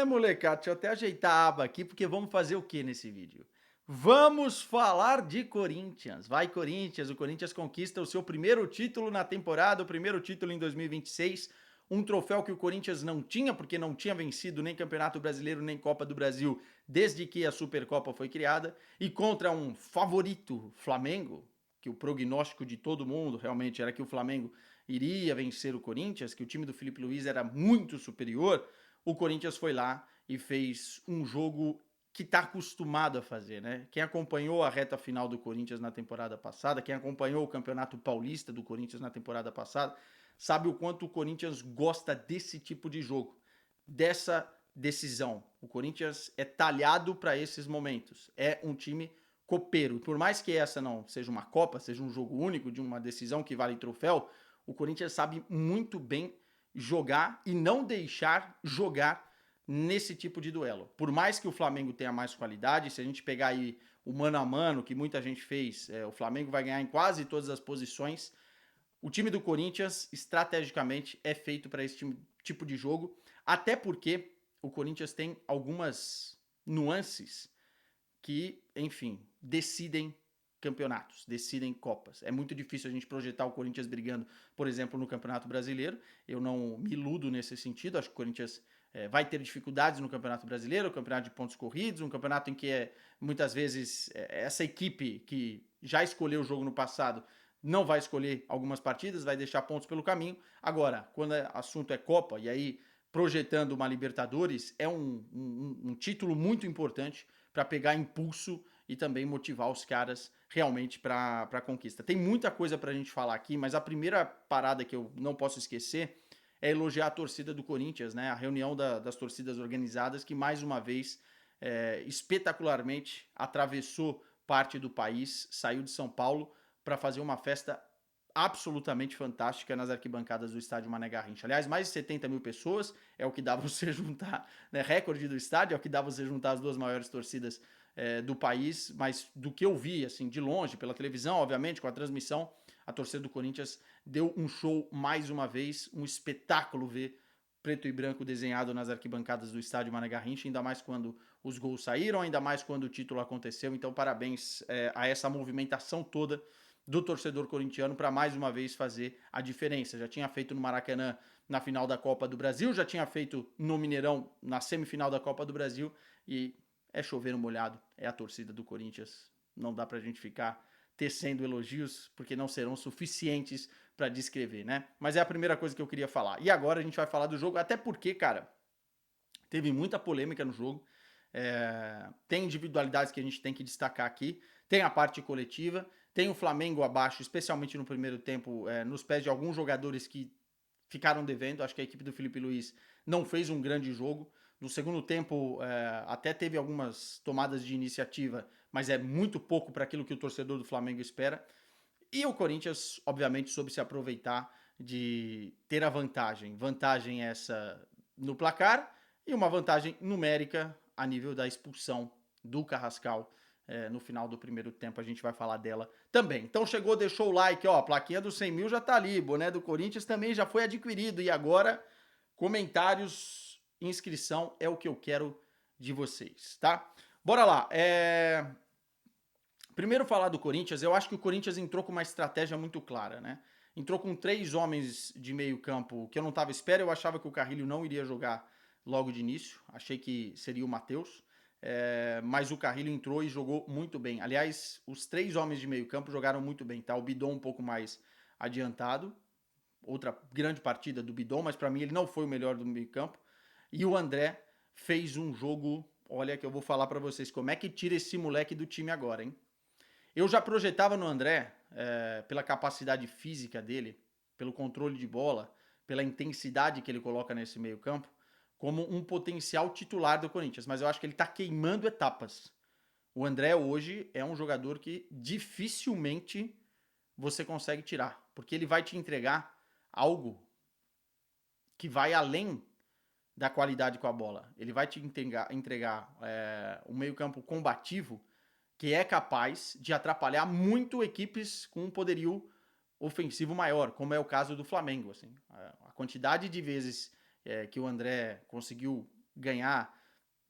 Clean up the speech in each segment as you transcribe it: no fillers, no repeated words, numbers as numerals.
Molecada, deixa eu até ajeitar a aba aqui, porque vamos fazer o que nesse vídeo? Vamos falar de Corinthians. Vai, Corinthians! O Corinthians conquista o seu primeiro título na temporada, o primeiro título em 2026. Um troféu que o Corinthians não tinha, porque não tinha vencido nem Campeonato Brasileiro, nem Copa do Brasil, desde que a Supercopa foi criada. E contra um favorito Flamengo, que o prognóstico de todo mundo realmente era que o Flamengo iria vencer o Corinthians, que o time do Felipe Luiz era muito superior. O Corinthians foi lá e fez um jogo que está acostumado a fazer, né? Quem acompanhou a reta final do Corinthians na temporada passada, quem acompanhou o Campeonato Paulista do Corinthians na temporada passada, sabe o quanto o Corinthians gosta desse tipo de jogo, dessa decisão. O Corinthians é talhado para esses momentos. É um time copeiro. Por mais que essa não seja uma Copa, seja um jogo único de uma decisão que vale troféu, o Corinthians sabe muito bem jogar e não deixar jogar nesse tipo de duelo. Por mais que o Flamengo tenha mais qualidade, se a gente pegar aí o mano a mano, que muita gente fez, o Flamengo vai ganhar em quase todas as posições. O time do Corinthians, estrategicamente, é feito para esse tipo de jogo, até porque o Corinthians tem algumas nuances que, enfim, decidem campeonatos, decidem copas. É muito difícil a gente projetar o Corinthians brigando, por exemplo, no Campeonato Brasileiro. Eu não me iludo nesse sentido. Acho que o Corinthians vai ter dificuldades no Campeonato Brasileiro, o campeonato de pontos corridos, um campeonato em que muitas vezes essa equipe que já escolheu o jogo no passado não vai escolher algumas partidas, vai deixar pontos pelo caminho. Agora, quando o assunto é Copa, e aí projetando uma Libertadores, é um título muito importante para pegar impulso e também motivar os caras realmente para a conquista. Tem muita coisa para a gente falar aqui, mas a primeira parada que eu não posso esquecer é elogiar a torcida do Corinthians, né? A reunião das torcidas organizadas que mais uma vez espetacularmente atravessou parte do país, saiu de São Paulo para fazer uma festa absolutamente fantástica nas arquibancadas do estádio Mané Garrincha. Aliás, mais de 70 mil pessoas é o que dá você juntar, né, recorde do estádio, é o que dá você juntar as duas maiores torcidas do país, mas do que eu vi, assim, de longe, pela televisão, obviamente, com a transmissão, a torcida do Corinthians deu um show mais uma vez, um espetáculo ver preto e branco desenhado nas arquibancadas do estádio Mané Garrincha, ainda mais quando os gols saíram, ainda mais quando o título aconteceu. Então, parabéns a essa movimentação toda do torcedor corintiano para mais uma vez fazer a diferença. Já tinha feito no Maracanã na final da Copa do Brasil, já tinha feito no Mineirão na semifinal da Copa do Brasil e é chover no molhado, é a torcida do Corinthians. Não dá pra gente ficar tecendo elogios, porque não serão suficientes para descrever, né? Mas é a primeira coisa que eu queria falar. E agora a gente vai falar do jogo, até porque, cara, teve muita polêmica no jogo. Tem individualidades que a gente tem que destacar aqui. Tem a parte coletiva. Tem o Flamengo abaixo, especialmente no primeiro tempo, nos pés de alguns jogadores que ficaram devendo. Acho que a equipe do Felipe Luiz não fez um grande jogo. No segundo tempo, até teve algumas tomadas de iniciativa, mas é muito pouco para aquilo que o torcedor do Flamengo espera. E o Corinthians, obviamente, soube se aproveitar de ter a vantagem. Vantagem essa no placar e uma vantagem numérica a nível da expulsão do Carrascal no final do primeiro tempo. A gente vai falar dela também. Então chegou, deixou o like, ó, a plaquinha dos 100 mil já tá ali, boné do Corinthians também já foi adquirido. E agora, comentários, inscrição é o que eu quero de vocês, tá? Bora lá. Primeiro falar do Corinthians, eu acho que o Corinthians entrou com uma estratégia muito clara, né? Entrou com 3 homens de meio campo que eu não estava espera, eu achava que o Carrilho não iria jogar logo de início, achei que seria o Matheus, mas o Carrilho entrou e jogou muito bem. Aliás, os 3 homens de meio campo jogaram muito bem, tá? O Bidon um pouco mais adiantado, outra grande partida do Bidon, mas para mim ele não foi o melhor do meio campo. E o André fez um jogo, olha que eu vou falar para vocês, como é que tira esse moleque do time agora, hein? Eu já projetava no André, pela capacidade física dele, pelo controle de bola, pela intensidade que ele coloca nesse meio campo, como um potencial titular do Corinthians. Mas eu acho que ele está queimando etapas. O André hoje é um jogador que dificilmente você consegue tirar, porque ele vai te entregar algo que vai além da qualidade com a bola. Ele vai te entregar um meio campo combativo que é capaz de atrapalhar muito equipes com um poderio ofensivo maior, como é o caso do Flamengo. Assim. A quantidade de vezes que o André conseguiu ganhar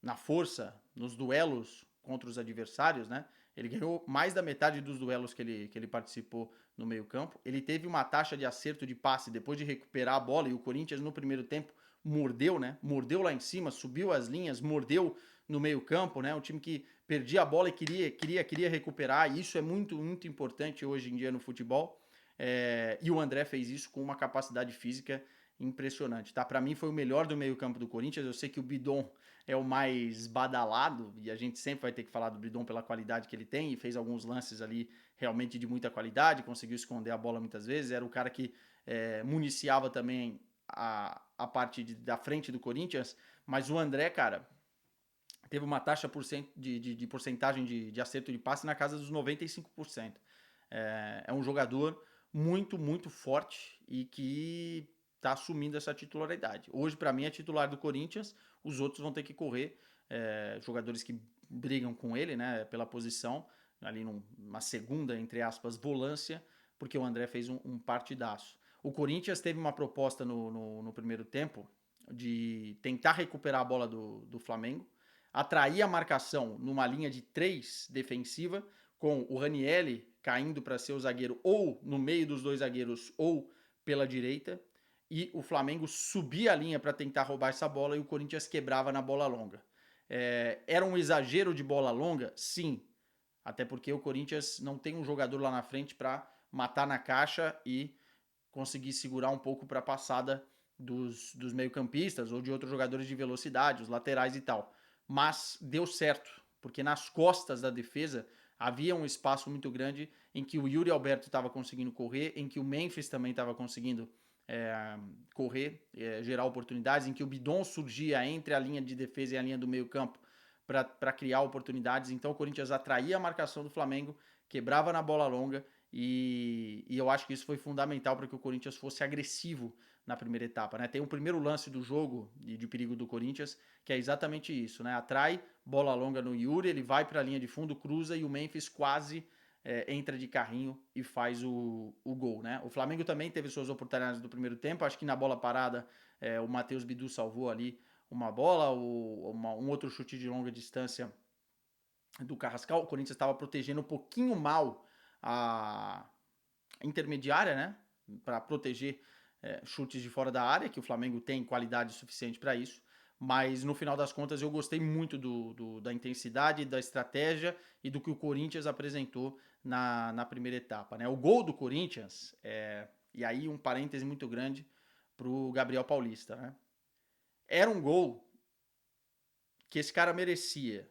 na força, nos duelos contra os adversários, né? Ele ganhou mais da metade dos duelos que ele participou no meio-campo. Ele teve uma taxa de acerto de passe depois de recuperar a bola, e o Corinthians no primeiro tempo mordeu, né? Mordeu lá em cima, subiu as linhas, mordeu no meio-campo, né? Um time que perdia a bola e queria recuperar, e isso é muito, muito importante hoje em dia no futebol. E o André fez isso com uma capacidade física impressionante, tá? Para mim foi o melhor do meio-campo do Corinthians. Eu sei que o Bidon é o mais badalado, e a gente sempre vai ter que falar do Bidon pela qualidade que ele tem, e fez alguns lances ali realmente de muita qualidade, conseguiu esconder a bola muitas vezes, era o cara que municiava também a parte da frente do Corinthians, mas o André, cara, teve uma taxa de porcentagem de acerto de passe na casa dos 95%. É um jogador muito, muito forte e que está assumindo essa titularidade. Hoje, para mim, é titular do Corinthians, os outros vão ter que correr, jogadores que brigam com ele, né, pela posição, ali numa segunda, entre aspas, volância, porque o André fez um partidaço. O Corinthians teve uma proposta no primeiro tempo de tentar recuperar a bola do Flamengo, atrair a marcação numa linha de 3 defensiva, com o Ranielli caindo para ser o zagueiro ou no meio dos dois zagueiros ou pela direita, e o Flamengo subia a linha para tentar roubar essa bola e o Corinthians quebrava na bola longa. Era um exagero de bola longa? Sim, até porque o Corinthians não tem um jogador lá na frente para matar na caixa e conseguir segurar um pouco para a passada dos meio-campistas ou de outros jogadores de velocidade, os laterais e tal. Mas deu certo, porque nas costas da defesa havia um espaço muito grande em que o Yuri Alberto estava conseguindo correr, em que o Memphis também estava conseguindo correr, gerar oportunidades, em que o Bidon surgia entre a linha de defesa e a linha do meio campo para criar oportunidades. Então o Corinthians atraía a marcação do Flamengo, quebrava na bola longa, e eu acho que isso foi fundamental para que o Corinthians fosse agressivo na primeira etapa, né? Tem o primeiro lance do jogo de perigo do Corinthians, que é exatamente isso, né? Atrai, bola longa no Yuri, ele vai para a linha de fundo, cruza, e o Memphis quase entra de carrinho e faz o gol, né? O Flamengo também teve suas oportunidades do primeiro tempo, acho que na bola parada o Matheus Bidu salvou ali uma bola, um outro chute de longa distância do Carrascal. O Corinthians estava protegendo um pouquinho mal a intermediária, né? Para proteger chutes de fora da área, que o Flamengo tem qualidade suficiente para isso. Mas no final das contas eu gostei muito da intensidade, da estratégia e do que o Corinthians apresentou na primeira etapa, né? O gol do Corinthians, e aí um parêntese muito grande para o Gabriel Paulista, né? Era um gol que esse cara merecia.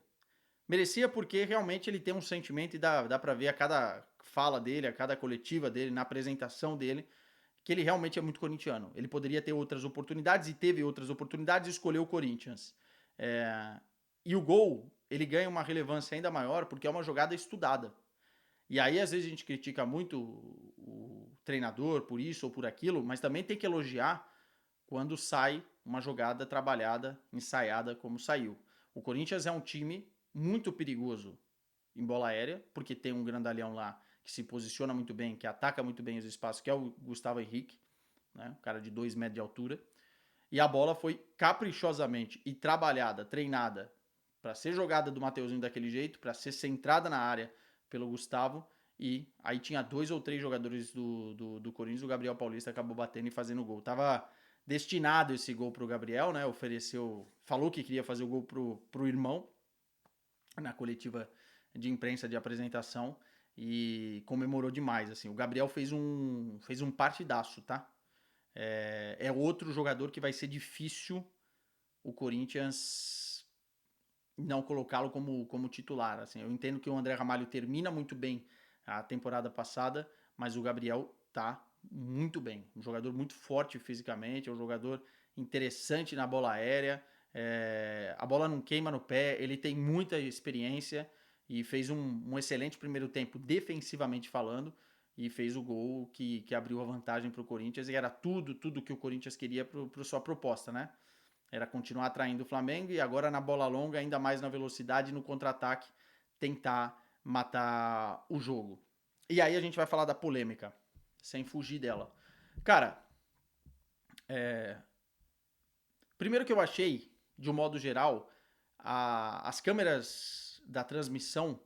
Merecia porque realmente ele tem um sentimento, e dá pra ver a cada fala dele, a cada coletiva dele, na apresentação dele, que ele realmente é muito corintiano. Ele poderia ter outras oportunidades e teve outras oportunidades e escolheu o Corinthians. E o gol, ele ganha uma relevância ainda maior porque é uma jogada estudada. E aí, às vezes, a gente critica muito o treinador por isso ou por aquilo, mas também tem que elogiar quando sai uma jogada trabalhada, ensaiada como saiu. O Corinthians é um time muito perigoso em bola aérea, porque tem um grandalhão lá que se posiciona muito bem, que ataca muito bem os espaços, que é o Gustavo Henrique, né? Um cara de 2 metros de altura. E a bola foi caprichosamente e trabalhada, treinada, para ser jogada do Mateuzinho daquele jeito, para ser centrada na área pelo Gustavo. E aí tinha 2 ou 3 jogadores do Corinthians, o Gabriel Paulista acabou batendo e fazendo o gol. Tava destinado esse gol pro Gabriel, né? Falou que queria fazer o gol pro irmão na coletiva de imprensa de apresentação e comemorou demais, assim. O Gabriel fez um partidaço, tá? É outro jogador que vai ser difícil o Corinthians não colocá-lo como titular, assim. Eu entendo que o André Ramalho termina muito bem a temporada passada, mas o Gabriel tá muito bem. Um jogador muito forte fisicamente, é um jogador interessante na bola aérea, a bola não queima no pé, ele tem muita experiência e fez um excelente primeiro tempo defensivamente falando, e fez o gol que abriu a vantagem para o Corinthians, e era tudo que o Corinthians queria para sua proposta, né? Era continuar atraindo o Flamengo e agora na bola longa, ainda mais na velocidade, no contra-ataque, tentar matar o jogo. E aí a gente vai falar da polêmica, sem fugir dela. Cara, primeiro que eu achei de um modo geral, as câmeras da transmissão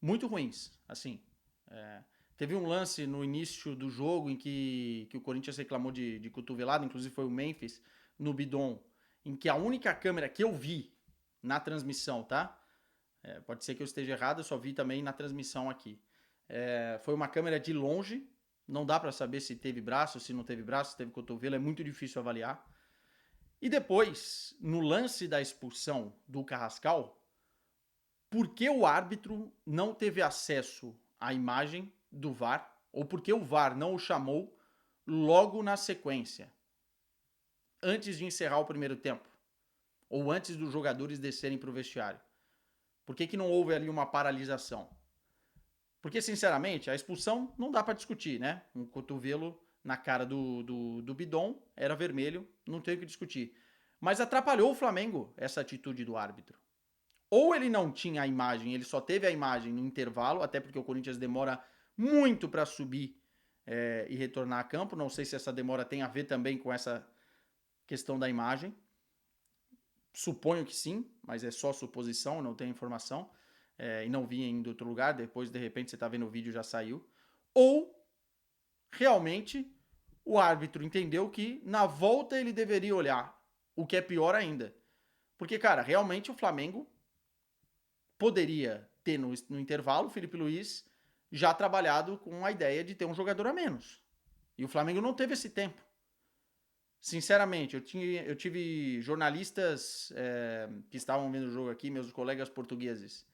muito ruins, assim. Teve um lance no início do jogo em que o Corinthians reclamou de cotovelada, inclusive foi o Memphis, no Bidon, em que a única câmera que eu vi na transmissão, tá? Pode ser que eu esteja errado, eu só vi também na transmissão aqui. Foi uma câmera de longe, não dá para saber se teve braço, se não teve braço, se teve cotovelo, é muito difícil avaliar. E depois, no lance da expulsão do Carrascal, por que o árbitro não teve acesso à imagem do VAR, ou por que o VAR não o chamou logo na sequência, antes de encerrar o primeiro tempo, ou antes dos jogadores descerem para o vestiário? Por que não houve ali uma paralisação? Porque, sinceramente, a expulsão não dá para discutir, né? Um cotovelo na cara do Bidon era vermelho, não tem o que discutir. Mas atrapalhou o Flamengo essa atitude do árbitro. Ou ele não tinha a imagem, ele só teve a imagem no intervalo, até porque o Corinthians demora muito para subir e retornar a campo. Não sei se essa demora tem a ver também com essa questão da imagem. Suponho que sim, mas é só suposição, não tenho informação. E não vi em outro lugar, depois de repente você está vendo o vídeo e já saiu. Ou realmente o árbitro entendeu que na volta ele deveria olhar, o que é pior ainda. Porque, cara, realmente o Flamengo poderia ter no intervalo o Felipe Luiz já trabalhado com a ideia de ter um jogador a menos. E o Flamengo não teve esse tempo. Sinceramente, eu tive jornalistas que estavam vendo o jogo aqui, meus colegas portugueses,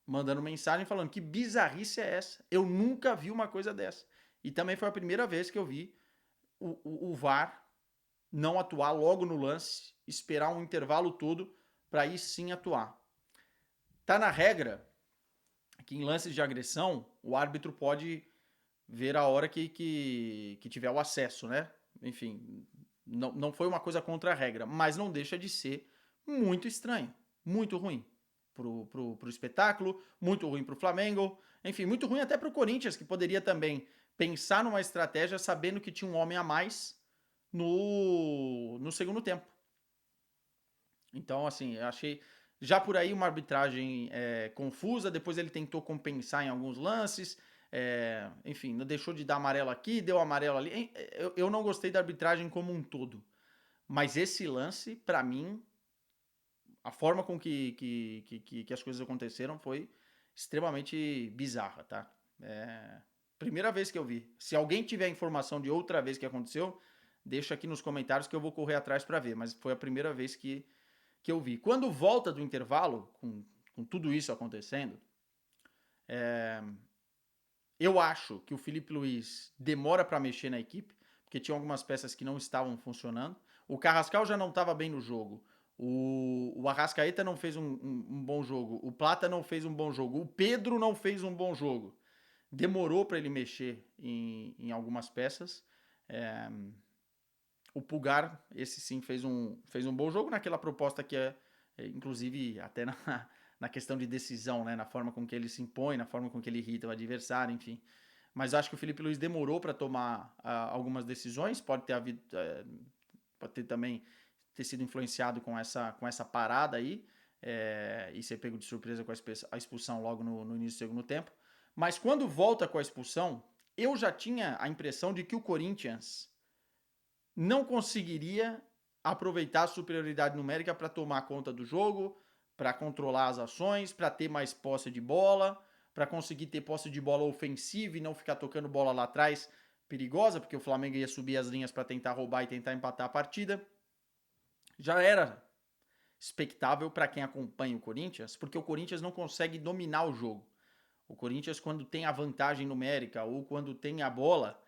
mandando mensagem falando que bizarrice é essa? Eu nunca vi uma coisa dessa. E também foi a primeira vez que eu vi o VAR não atuar logo no lance, esperar um intervalo todo para aí sim atuar. Tá na regra que em lances de agressão o árbitro pode ver a hora que tiver o acesso, né? Enfim, não foi uma coisa contra a regra, mas não deixa de ser muito estranho, muito ruim pro espetáculo, muito ruim pro Flamengo, enfim, muito ruim até pro Corinthians, que poderia também pensar numa estratégia sabendo que tinha um homem a mais no segundo tempo. Então, assim, eu achei já por aí uma arbitragem confusa, depois ele tentou compensar em alguns lances, enfim, não deixou de dar amarelo aqui, deu amarelo ali. Eu não gostei da arbitragem como um todo, mas esse lance, para mim, a forma com que as coisas aconteceram foi extremamente bizarra, tá? Primeira vez que eu vi. Se alguém tiver informação de outra vez que aconteceu, deixa aqui nos comentários que eu vou correr atrás para ver, mas foi a primeira vez que eu vi. Quando volta do intervalo, com tudo isso acontecendo, eu acho que o Felipe Luiz demora para mexer na equipe, porque tinha algumas peças que não estavam funcionando. O Carrascal já não estava bem no jogo. O Arrascaeta não fez um bom jogo. O Plata não fez um bom jogo. O Pedro não fez um bom jogo. Demorou para ele mexer em algumas peças. O Pulgar, esse sim, fez um bom jogo naquela proposta que inclusive, até na questão de decisão, né? Na forma com que ele se impõe, na forma com que ele irrita o adversário, enfim. Mas acho que o Felipe Luiz demorou para tomar algumas decisões, pode ter havido, pode ter também ter sido influenciado com essa parada aí, e ser pego de surpresa com a expulsão logo no início do segundo tempo. Mas quando volta com a expulsão, eu já tinha a impressão de que o Corinthians não conseguiria aproveitar a superioridade numérica para tomar conta do jogo, para controlar as ações, para ter mais posse de bola, para conseguir ter posse de bola ofensiva e não ficar tocando bola lá atrás perigosa, porque o Flamengo ia subir as linhas para tentar roubar e tentar empatar a partida. Já era expectável para quem acompanha o Corinthians, porque o Corinthians não consegue dominar o jogo. O Corinthians, quando tem a vantagem numérica ou quando tem a bola,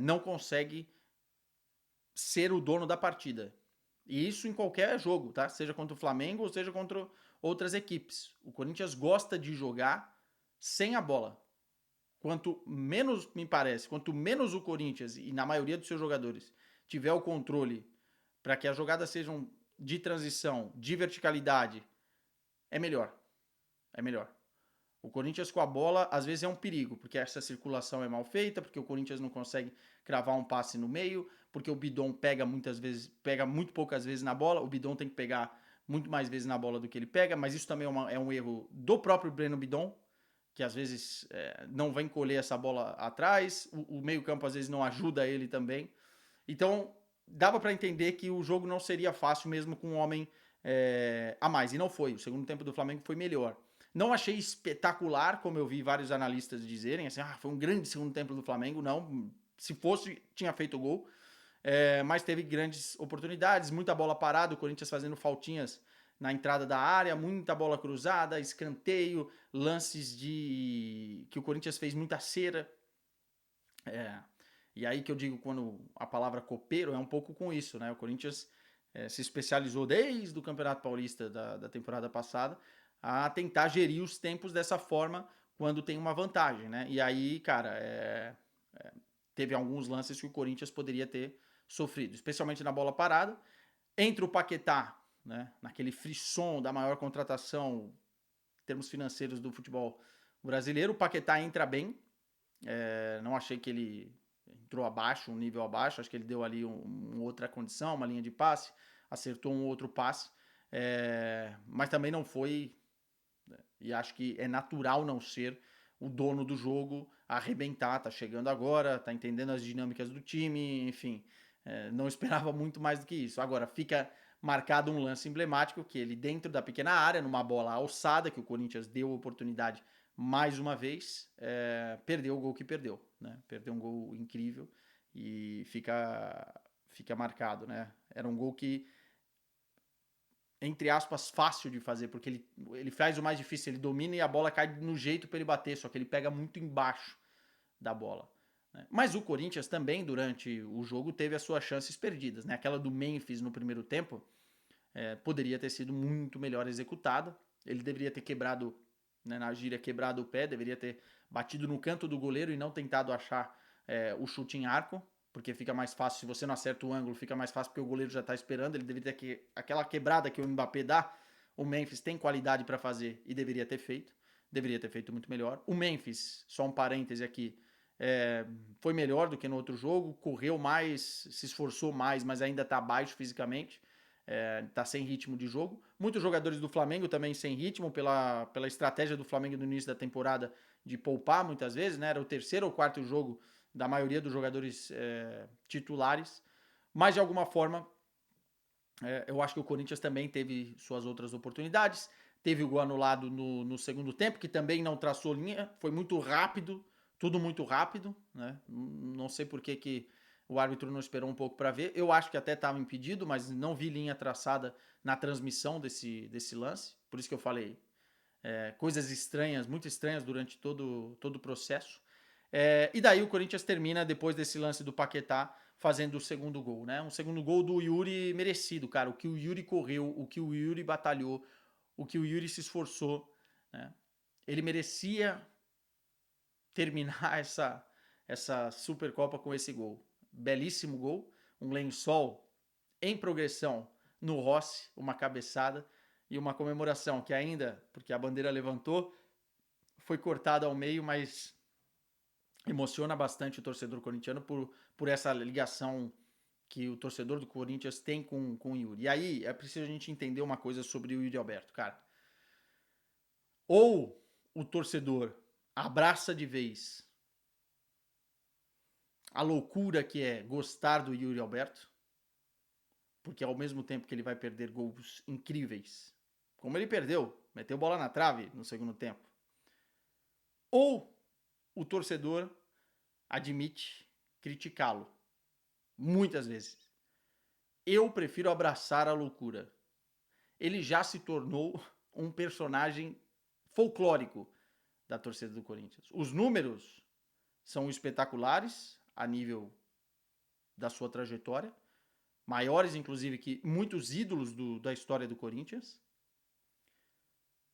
não consegue ser o dono da partida. E isso em qualquer jogo, tá? Seja contra o Flamengo ou seja contra outras equipes. O Corinthians gosta de jogar sem a bola. Quanto menos, me parece, quanto menos o Corinthians, e na maioria dos seus jogadores, tiver o controle para que as jogadas sejam de transição, de verticalidade, é melhor. É melhor. O Corinthians com a bola, às vezes, é um perigo, porque essa circulação é mal feita, porque o Corinthians não consegue cravar um passe no meio, porque o Bidon pega muitas vezes, pega muito poucas vezes na bola, o Bidon tem que pegar muito mais vezes na bola do que ele pega, mas isso também é um erro do próprio Breno Bidon, que às vezes não vem colher essa bola atrás, o meio-campo às vezes não ajuda ele também. Então, dava para entender que o jogo não seria fácil mesmo com um homem a mais, e não foi. O segundo tempo do Flamengo foi melhor. Não achei espetacular, como eu vi vários analistas dizerem, assim, foi um grande segundo tempo do Flamengo. Não, se fosse, tinha feito gol. Mas teve grandes oportunidades, muita bola parada, o Corinthians fazendo faltinhas na entrada da área, muita bola cruzada, escanteio, lances que o Corinthians fez muita cera. E aí que eu digo quando a palavra copeiro é um pouco com isso, né? O Corinthians se especializou desde o Campeonato Paulista da temporada passada a tentar gerir os tempos dessa forma quando tem uma vantagem, né? E aí, cara, teve alguns lances que o Corinthians poderia ter sofrido, especialmente na bola parada. Entre o Paquetá, né, naquele frisson da maior contratação em termos financeiros do futebol brasileiro, o Paquetá entra bem. Não achei que ele entrou abaixo, um nível abaixo. Acho que ele deu ali uma outra condição, uma linha de passe, acertou um outro passe. Mas também não foi, e acho que é natural não ser o dono do jogo, arrebentar, tá chegando agora, tá entendendo as dinâmicas do time, enfim, não esperava muito mais do que isso. Agora, fica marcado um lance emblemático, que ele dentro da pequena área, numa bola alçada, que o Corinthians deu oportunidade mais uma vez, perdeu o gol que perdeu, né? Perdeu um gol incrível e fica marcado, né? Era um gol que, entre aspas, fácil de fazer, porque ele faz o mais difícil, ele domina e a bola cai no jeito para ele bater, só que ele pega muito embaixo da bola. Né? Mas o Corinthians também, durante o jogo, teve as suas chances perdidas. Né? Aquela do Memphis no primeiro tempo poderia ter sido muito melhor executada. Ele deveria ter quebrado, né, na gíria, quebrado o pé, deveria ter batido no canto do goleiro e não tentado achar o chute em arco, porque fica mais fácil, se você não acerta o ângulo, fica mais fácil porque o goleiro já está esperando. Ele deveria ter aquela quebrada que o Mbappé dá, o Memphis tem qualidade para fazer e deveria ter feito muito melhor. O Memphis, só um parêntese aqui, foi melhor do que no outro jogo, correu mais, se esforçou mais, mas ainda está abaixo fisicamente, está sem ritmo de jogo. Muitos jogadores do Flamengo também sem ritmo, pela estratégia do Flamengo no início da temporada de poupar muitas vezes, né? Era o terceiro ou quarto jogo da maioria dos jogadores titulares, mas de alguma forma eu acho que o Corinthians também teve suas outras oportunidades. Teve o gol anulado no segundo tempo, que também não traçou linha, foi muito rápido, tudo muito rápido, né? Não sei por que o árbitro não esperou um pouco para ver. Eu acho que até estava impedido, mas não vi linha traçada na transmissão desse lance. Por isso que eu falei coisas estranhas, muito estranhas durante todo o processo. E daí o Corinthians termina, depois desse lance do Paquetá, fazendo o segundo gol, né? Um segundo gol do Yuri merecido, cara. O que o Yuri correu, o que o Yuri batalhou, o que o Yuri se esforçou, né? Ele merecia terminar essa Supercopa com esse gol. Belíssimo gol, um lençol em progressão no Rossi, uma cabeçada e uma comemoração que ainda, porque a bandeira levantou, foi cortada ao meio, mas emociona bastante o torcedor corintiano por essa ligação que o torcedor do Corinthians tem com o Yuri. E aí é preciso a gente entender uma coisa sobre o Yuri Alberto, cara. Ou o torcedor abraça de vez a loucura que é gostar do Yuri Alberto, porque ao mesmo tempo que ele vai perder gols incríveis, como ele perdeu, meteu bola na trave no segundo tempo, ou o torcedor admite criticá-lo, muitas vezes. Eu prefiro abraçar a loucura. Ele já se tornou um personagem folclórico da torcida do Corinthians. Os números são espetaculares a nível da sua trajetória, maiores inclusive que muitos ídolos da história do Corinthians.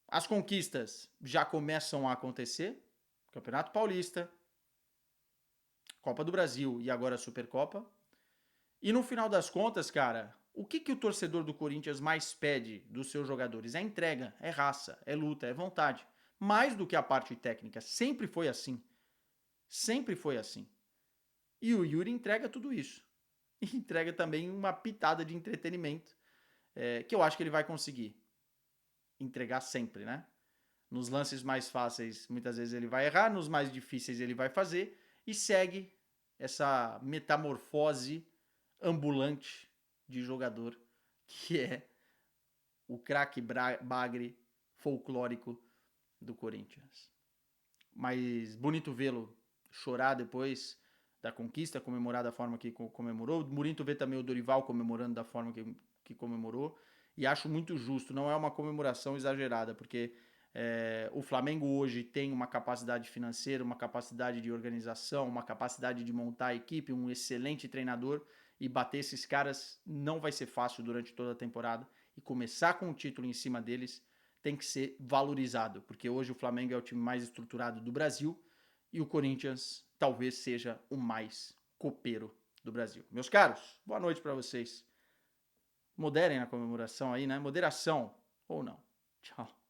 As conquistas já começam a acontecer, Campeonato Paulista, Copa do Brasil e agora a Supercopa. E no final das contas, cara, o que o torcedor do Corinthians mais pede dos seus jogadores? É entrega, é raça, é luta, é vontade. mais do que a parte técnica. Sempre foi assim. Sempre foi assim. E o Yuri entrega tudo isso. E entrega também uma pitada de entretenimento, que eu acho que ele vai conseguir entregar sempre, né? Nos lances mais fáceis, muitas vezes ele vai errar, nos mais difíceis ele vai fazer e segue essa metamorfose ambulante de jogador que é o craque bagre folclórico do Corinthians. Mas bonito vê-lo chorar depois da conquista, comemorar da forma que comemorou. Bonito ver também o Dorival comemorando da forma que comemorou. E acho muito justo, não é uma comemoração exagerada, porque o Flamengo hoje tem uma capacidade financeira, uma capacidade de organização, uma capacidade de montar a equipe, um excelente treinador, e bater esses caras não vai ser fácil durante toda a temporada. E começar com o título em cima deles tem que ser valorizado, porque hoje o Flamengo é o time mais estruturado do Brasil e o Corinthians talvez seja o mais copeiro do Brasil. Meus caros, boa noite para vocês. Moderem a comemoração aí, né? Moderação ou não. Tchau.